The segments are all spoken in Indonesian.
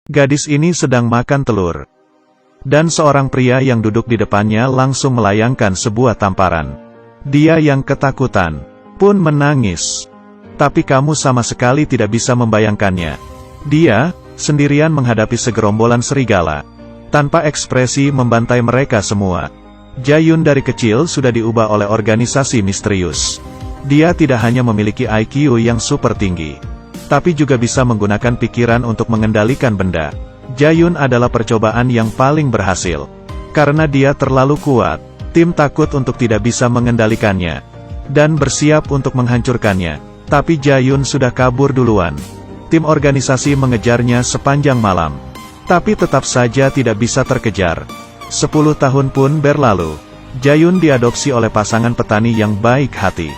Gadis ini sedang makan telur. Dan seorang pria yang duduk di depannya langsung melayangkan sebuah tamparan. Dia yang ketakutan pun menangis. Tapi kamu sama sekali tidak bisa membayangkannya. Dia sendirian menghadapi segerombolan serigala. Tanpa ekspresi membantai mereka semua. Jae-yun dari kecil sudah diubah oleh organisasi misterius. Dia tidak hanya memiliki IQ yang super tinggi, tapi juga bisa menggunakan pikiran untuk mengendalikan benda. Jae-yun adalah percobaan yang paling berhasil. Karena dia terlalu kuat, tim takut untuk tidak bisa mengendalikannya. Dan bersiap untuk menghancurkannya. Tapi Jae-yun sudah kabur duluan. Tim organisasi mengejarnya sepanjang malam. Tapi tetap saja tidak bisa terkejar. 10 tahun pun berlalu. Jae-yun diadopsi oleh pasangan petani yang baik hati.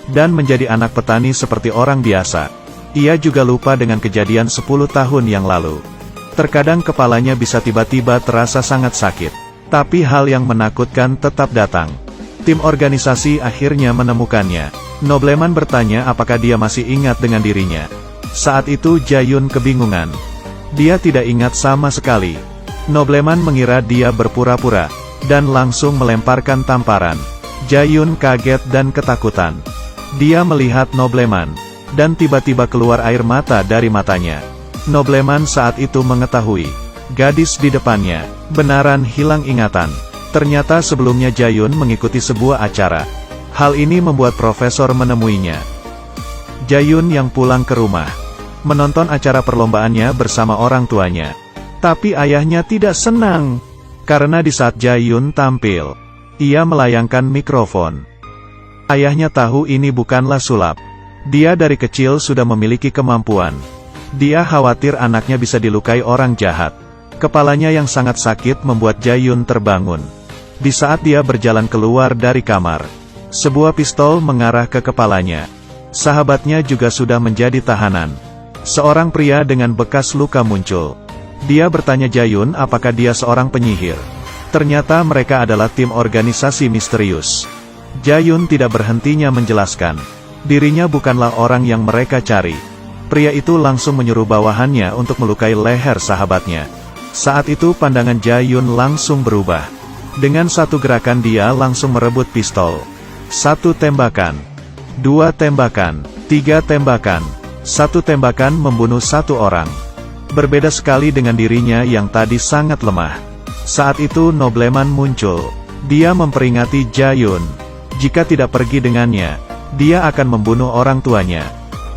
Dan menjadi anak petani seperti orang biasa. Ia juga lupa dengan kejadian 10 tahun yang lalu. Terkadang kepalanya bisa tiba-tiba terasa sangat sakit. Tapi hal yang menakutkan tetap datang. Tim organisasi akhirnya menemukannya. Nobleman bertanya apakah dia masih ingat dengan dirinya. Saat itu Jae-yun kebingungan. Dia tidak ingat sama sekali. Nobleman mengira dia berpura-pura, dan langsung melemparkan tamparan. Jae-yun kaget dan ketakutan. Dia melihat Nobleman, dan tiba-tiba keluar air mata dari matanya. Nobleman saat itu mengetahui, gadis di depannya, benaran hilang ingatan. Ternyata sebelumnya Jae-yun mengikuti sebuah acara. Hal ini membuat profesor menemuinya. Jae-yun yang pulang ke rumah, menonton acara perlombaannya bersama orang tuanya. Tapi ayahnya tidak senang, karena di saat Jae-yun tampil, ia melayangkan mikrofon. Ayahnya tahu ini bukanlah sulap. Dia dari kecil sudah memiliki kemampuan. Dia khawatir anaknya bisa dilukai orang jahat. Kepalanya yang sangat sakit membuat Jae-yun terbangun. Di saat dia berjalan keluar dari kamar, sebuah pistol mengarah ke kepalanya. Sahabatnya juga sudah menjadi tahanan. Seorang pria dengan bekas luka muncul. Dia bertanya Jae-yun apakah dia seorang penyihir. Ternyata mereka adalah tim organisasi misterius. Jae-yun tidak berhentinya menjelaskan. Dirinya bukanlah orang yang mereka cari. Pria itu langsung menyuruh bawahannya untuk melukai leher sahabatnya. Saat itu pandangan Jae-yun langsung berubah. Dengan satu gerakan dia langsung merebut pistol. 1 tembakan, 2 tembakan, 3 tembakan. 1 tembakan membunuh 1 orang. Berbeda sekali dengan dirinya yang tadi sangat lemah. Saat itu Nobleman muncul. Dia memperingati Jae-yun. Jika tidak pergi dengannya, dia akan membunuh orang tuanya.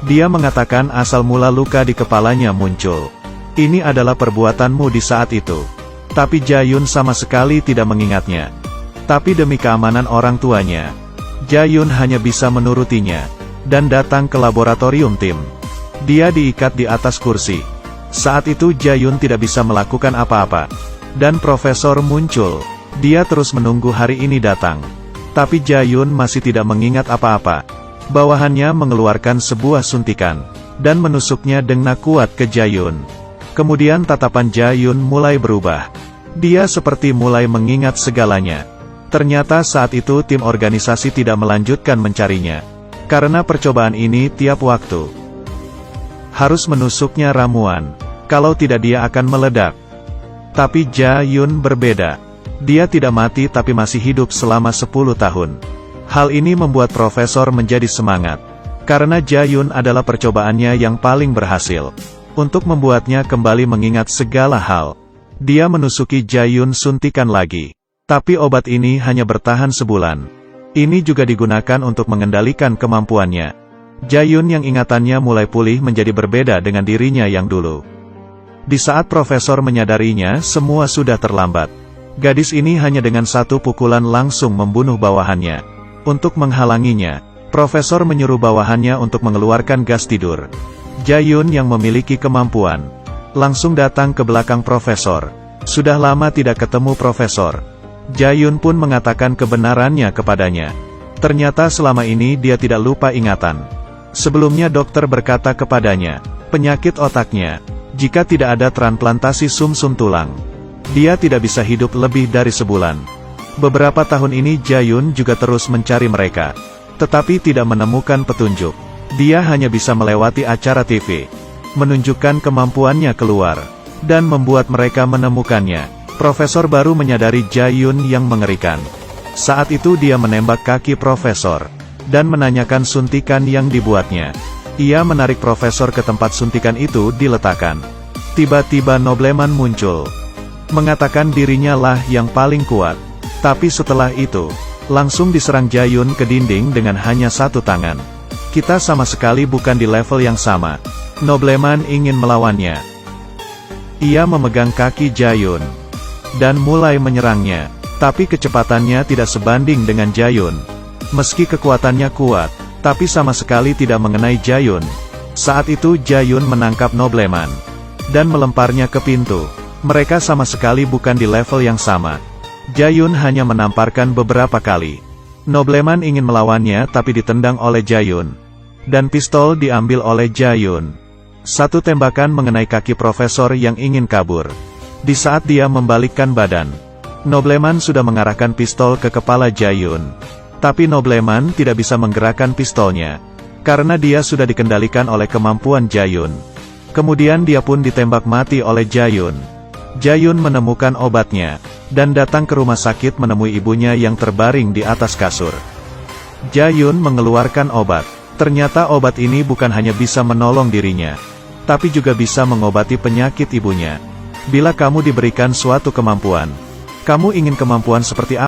Dia mengatakan asal mula luka di kepalanya muncul. Ini adalah perbuatanmu di saat itu. Tapi Jae-yun sama sekali tidak mengingatnya. Tapi demi keamanan orang tuanya, Jae-yun hanya bisa menurutinya, dan datang ke laboratorium tim. Dia diikat di atas kursi. Saat itu Jae-yun tidak bisa melakukan apa-apa. Dan profesor muncul. Dia terus menunggu hari ini datang. Tapi Jae-yun masih tidak mengingat apa-apa. Bawahannya mengeluarkan sebuah suntikan, dan menusuknya dengan kuat ke Jae-yun. Kemudian tatapan Jae-yun mulai berubah. Dia seperti mulai mengingat segalanya. Ternyata saat itu tim organisasi tidak melanjutkan mencarinya. Karena percobaan ini tiap waktu harus menusuknya ramuan. Kalau tidak dia akan meledak. Tapi Jae-yun berbeda. Dia tidak mati tapi masih hidup selama 10 tahun. Hal ini membuat profesor menjadi semangat. Karena Jae-yun adalah percobaannya yang paling berhasil. Untuk membuatnya kembali mengingat segala hal. Dia menusuki Jae-yun suntikan lagi. Tapi obat ini hanya bertahan sebulan. Ini juga digunakan untuk mengendalikan kemampuannya. Jae-yun yang ingatannya mulai pulih menjadi berbeda dengan dirinya yang dulu. Di saat profesor menyadarinya, semua sudah terlambat. Gadis ini hanya dengan 1 pukulan langsung membunuh bawahannya. Untuk menghalanginya, profesor menyuruh bawahannya untuk mengeluarkan gas tidur. Jae-yun yang memiliki kemampuan langsung datang ke belakang profesor. Sudah lama tidak ketemu profesor. Jae-yun pun mengatakan kebenarannya kepadanya. Ternyata selama ini dia tidak lupa ingatan. Sebelumnya dokter berkata kepadanya, penyakit otaknya, jika tidak ada transplantasi sumsum tulang, dia tidak bisa hidup lebih dari sebulan. Beberapa tahun ini Jae-yun juga terus mencari mereka, tetapi tidak menemukan petunjuk. Dia hanya bisa melewati acara TV, menunjukkan kemampuannya keluar. dan membuat mereka menemukannya. Profesor baru menyadari Jae-yun yang mengerikan. Saat itu dia menembak kaki profesor, dan menanyakan suntikan yang dibuatnya. Ia menarik profesor ke tempat suntikan itu diletakkan. Tiba-tiba nobleman muncul, mengatakan dirinya lah yang paling kuat. Tapi setelah itu, langsung diserang Jae-yun ke dinding dengan hanya satu tangan. Kita sama sekali bukan di level yang sama. Nobleman ingin melawannya. Ia memegang kaki Jae-yun dan mulai menyerangnya. Tapi kecepatannya tidak sebanding dengan Jae-yun. Meski kekuatannya kuat, tapi sama sekali tidak mengenai Jae-yun. Saat itu Jae-yun menangkap nobleman dan melemparnya ke pintu. Mereka sama sekali bukan di level yang sama. Jae-yun hanya menamparkan beberapa kali. Nobleman ingin melawannya tapi ditendang oleh Jae-yun, dan pistol diambil oleh Jae-yun. Satu tembakan mengenai kaki profesor yang ingin kabur. Di saat dia membalikkan badan, nobleman sudah mengarahkan pistol ke kepala Jae-yun. Tapi nobleman tidak bisa menggerakkan pistolnya, karena dia sudah dikendalikan oleh kemampuan Jae-yun. Kemudian dia pun ditembak mati oleh Jae-yun. Jae-yun menemukan obatnya, dan datang ke rumah sakit menemui ibunya yang terbaring di atas kasur. Jae-yun mengeluarkan obat. Ternyata obat ini bukan hanya bisa menolong dirinya, tapi juga bisa mengobati penyakit ibunya. Bila kamu diberikan suatu kemampuan, kamu ingin kemampuan seperti apa?